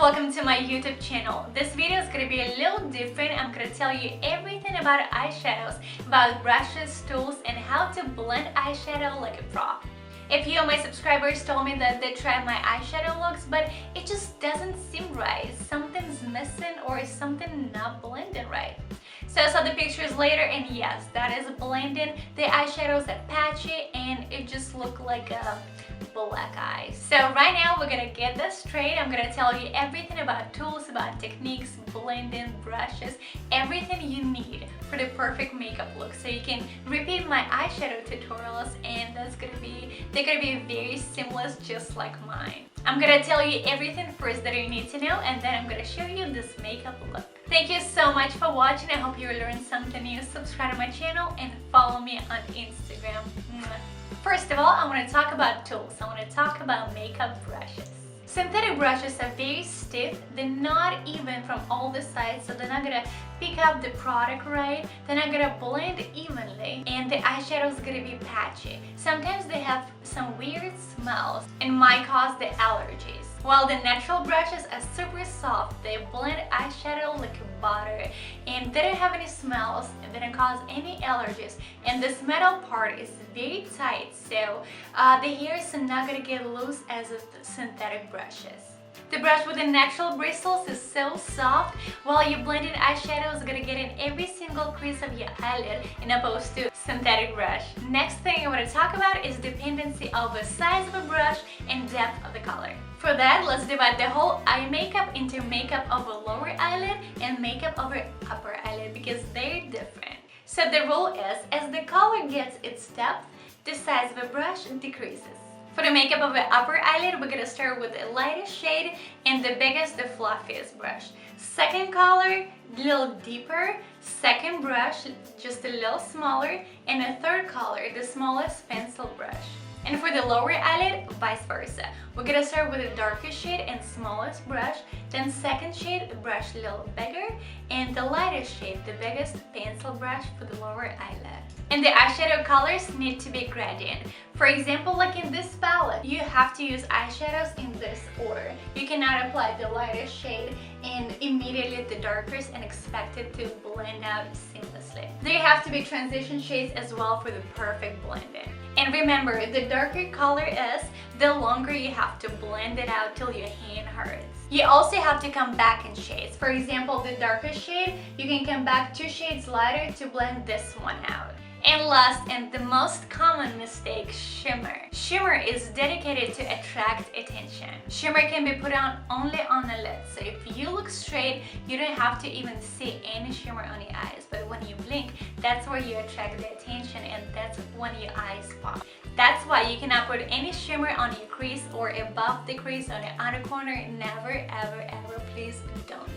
welcome to my YouTube channel. This video is going to be a little different. I'm going to tell you everything about eyeshadows, about brushes, tools, and how to blend eyeshadow like a pro. A few of my subscribers told me that they tried my eyeshadow looks, but it just doesn't seem right. Something's missing or something not blending right. So I saw the pictures later, and yes, that is blending. The eyeshadows are patchy and it just looked like a black eye. So right now we're gonna get this straight. I'm gonna tell you everything about tools, about techniques, blending, brushes, everything you need for the perfect makeup look. So you can repeat my eyeshadow tutorials, and they're gonna be very seamless, just like mine. I'm gonna tell you everything first that you need to know, and then I'm gonna show you this makeup look. Thank you so much for watching. I hope you learned something new. Subscribe to my channel and follow me on Instagram. First of all, I want to talk about tools. I want to talk about makeup brushes. Synthetic brushes are very stiff. They're not even from all the sides, so they're not gonna pick up the product right. They're not gonna blend evenly, and the eyeshadow is gonna be patchy. Sometimes they have some weird smells and might cause the allergies. While the natural brushes are super soft, they blend eyeshadow like butter, and they don't have any smells, and they don't cause any allergies. And this metal part is very tight, so the hairs are not gonna get loose as with the synthetic brushes. The brush with the natural bristles is so soft, while your blended eyeshadow is gonna get in every single crease of your eyelid, in opposed to synthetic brush. Next thing I want to talk about is dependency of the size of a brush and depth of the color. For that, let's divide the whole eye makeup into makeup over lower eyelid and makeup over upper eyelid, because they're different. So the rule is, as the color gets its depth, the size of a brush decreases. For the makeup of the upper eyelid, we're gonna start with the lightest shade and the biggest, the fluffiest brush. Second color, a little deeper. Second brush, just a little smaller. And the third color, the smallest pencil brush. And for the lower eyelid, vice versa. We're gonna start with the darkest shade and smallest brush, then second shade, the brush a little bigger, and the lightest shade, the biggest pencil brush for the lower eyelid. And the eyeshadow colors need to be gradient. For example, like in this palette, you have to use eyeshadows in this order. You cannot apply the lightest shade and immediately the darkest and expect it to blend out seamlessly. There have to be transition shades as well for the perfect blending. And remember, the darker color is, the longer you have to blend it out till your hand hurts. You also have to come back in shades. For example, the darkest shade, you can come back 2 shades lighter to blend this one out. And last, and the most common mistake, shimmer. Shimmer is dedicated to attract attention. Shimmer can be put on only on the lid, so if you look straight, you don't have to even see any shimmer on your eyes. But when you blink, that's where you attract the attention, and that's when your eyes pop. That's why you cannot put any shimmer on your crease or above the crease on the outer corner. Never, ever, ever, please don't.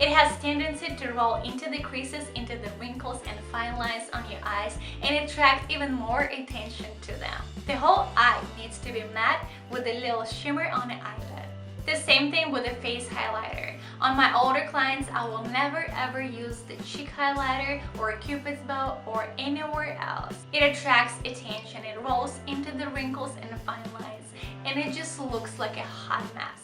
It has tendency to roll into the creases, into the wrinkles and fine lines on your eyes, and attract even more attention to them. The whole eye needs to be matte with a little shimmer on the eyelid. The same thing with the face highlighter. On my older clients, I will never ever use the cheek highlighter or a cupid's bow or anywhere else. It attracts attention, it rolls into the wrinkles and fine lines, and it just looks like a hot mess.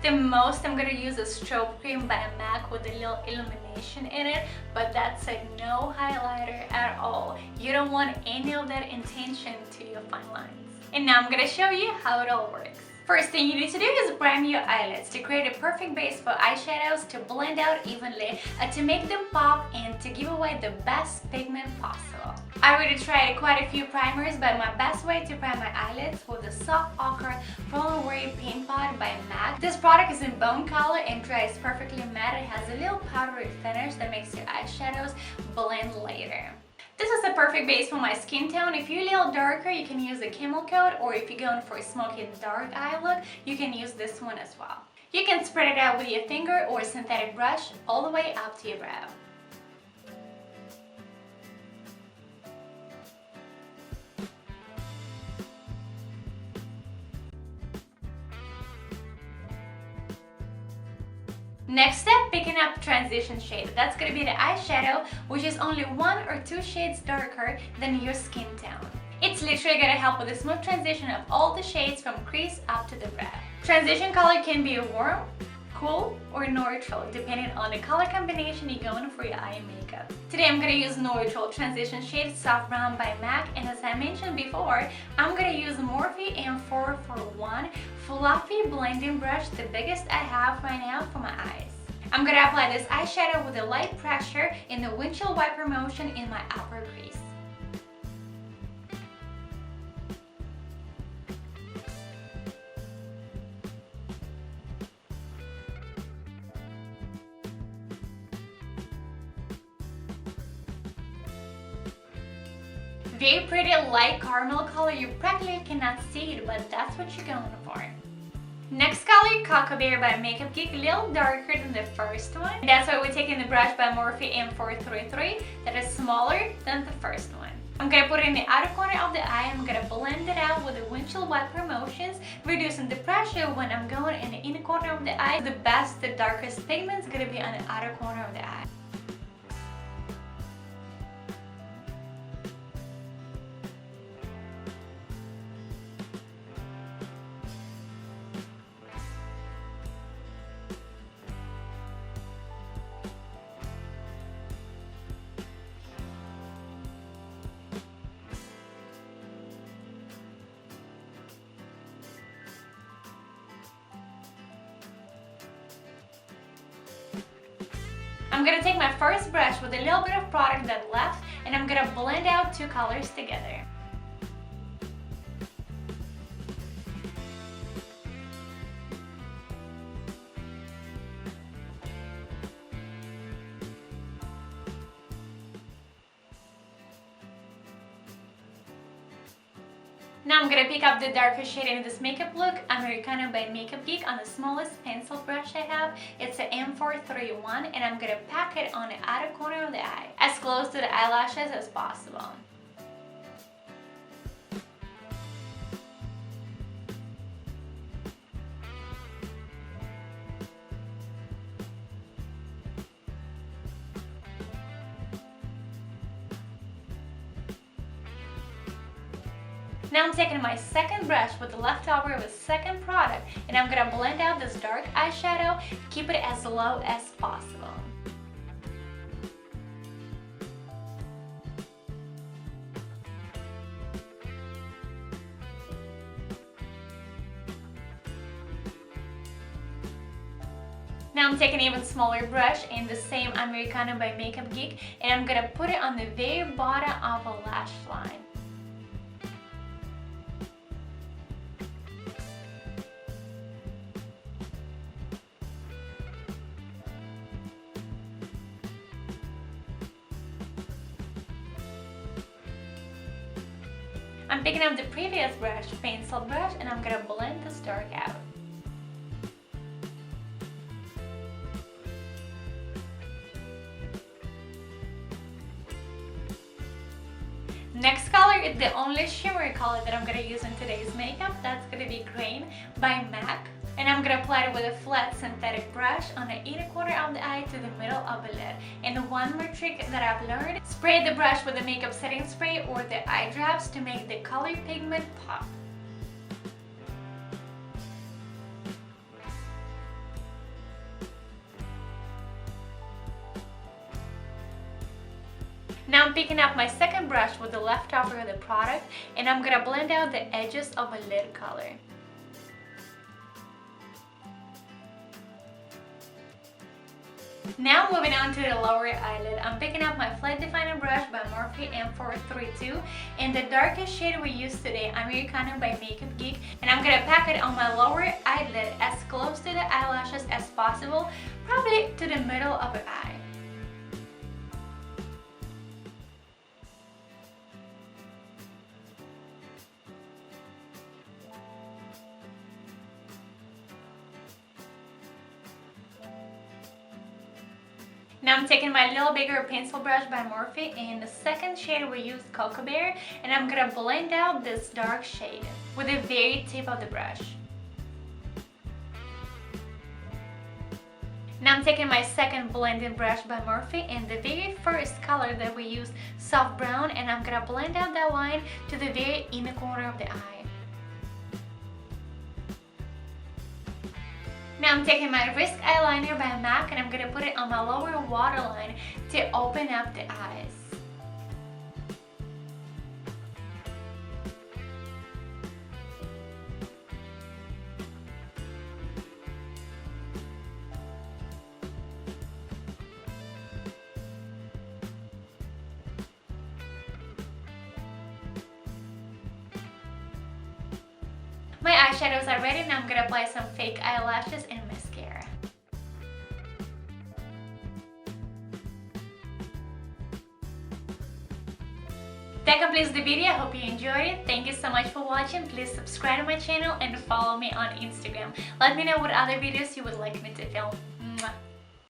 The most I'm gonna use is strobe cream by MAC with a little illumination in it, but that's a no highlighter at all. You don't want any of that intention to your fine lines. And now I'm gonna show you how it all works. First thing you need to do is prime your eyelids to create a perfect base for eyeshadows to blend out evenly, to make them pop, and to give away the best pigment possible. I already tried quite a few primers, but my best way to prime my eyelids was the soft ochre roll away paint pot by MAC. This product is in bone color and dries perfectly matte. It has a little powdery finish that makes your eyeshadows blend later. This is a perfect base for my skin tone. If you're a little darker, you can use the camel coat, or if you're going for a smoky dark eye look, you can use this one as well. You can spread it out with your finger or a synthetic brush all the way up to your brow. Next step, picking up transition shade. That's gonna be the eyeshadow, which is only 1 or 2 shades darker than your skin tone. It's literally gonna help with a smooth transition of all the shades from crease up to the brow. Transition color can be warm, cool or neutral, depending on the color combination you're going for your eye makeup. Today I'm going to use neutral transition shade Soft Brown by MAC, and as I mentioned before, I'm going to use Morphe M441 fluffy blending brush, the biggest I have right now for my eyes. I'm going to apply this eyeshadow with a light pressure in the windshield wiper motion in my upper crease. Very pretty light caramel color. You practically cannot see it, but that's what you're going for. Next color, Cocoa Bear by Makeup Geek, a little darker than the first one. That's why we're taking the brush by Morphe M433 that is smaller than the first one. I'm going to put it in the outer corner of the eye. I'm going to blend it out with the windshield wiper motions, reducing the pressure when I'm going in the inner corner of the eye. The darkest pigment is going to be on the outer corner of the eye. I'm going to take my first brush with a little bit of product that left, and I'm going to blend out two colors together. Now I'm going to pick up the darker shade in this makeup look, Americano by Makeup Geek, on the smallest pencil brush I have. It's an M431, and I'm going to pack it on the outer corner of the eye, as close to the eyelashes as possible. Now I'm taking my second brush with the leftover of a second product, and I'm going to blend out this dark eyeshadow, keep it as low as possible. Now I'm taking an even smaller brush in the same Americano by Makeup Geek, and I'm going to put it on the very bottom of a lash line. I'm picking up the previous brush, pencil brush, and I'm gonna blend this dark out. Next color is the only shimmery color that I'm gonna use in today's makeup. That's gonna be Green by MAC. And I'm gonna apply it with a flat synthetic brush on the inner corner of the eye to the middle of the lid. And one more trick that I've learned, spray the brush with the makeup setting spray or the eye drops to make the color pigment pop. Now I'm picking up my second brush with the leftover of the product, and I'm gonna blend out the edges of a lid color. Now moving on to the lower eyelid, I'm picking up my flat definer brush by Morphe M432 in the darkest shade we use today, Americano by Makeup Geek, and I'm gonna pack it on my lower eyelid as close to the eyelashes as possible, probably to the middle of the eye. Now I'm taking my little bigger pencil brush by Morphe, and the second shade we used Cocoa Bear, and I'm gonna blend out this dark shade with the very tip of the brush. Now I'm taking my second blending brush by Morphe, and the very first color that we used, Soft Brown, and I'm gonna blend out that line to the very inner corner of the eye. Now I'm taking my Risque eyeliner by MAC and I'm gonna put it on my lower waterline to open up the eyes. My eyeshadows are ready, now I'm gonna apply some fake eyelashes and mascara. That completes the video. I hope you enjoyed it. Thank you so much for watching. Please subscribe to my channel and follow me on Instagram. Let me know what other videos you would like me to film.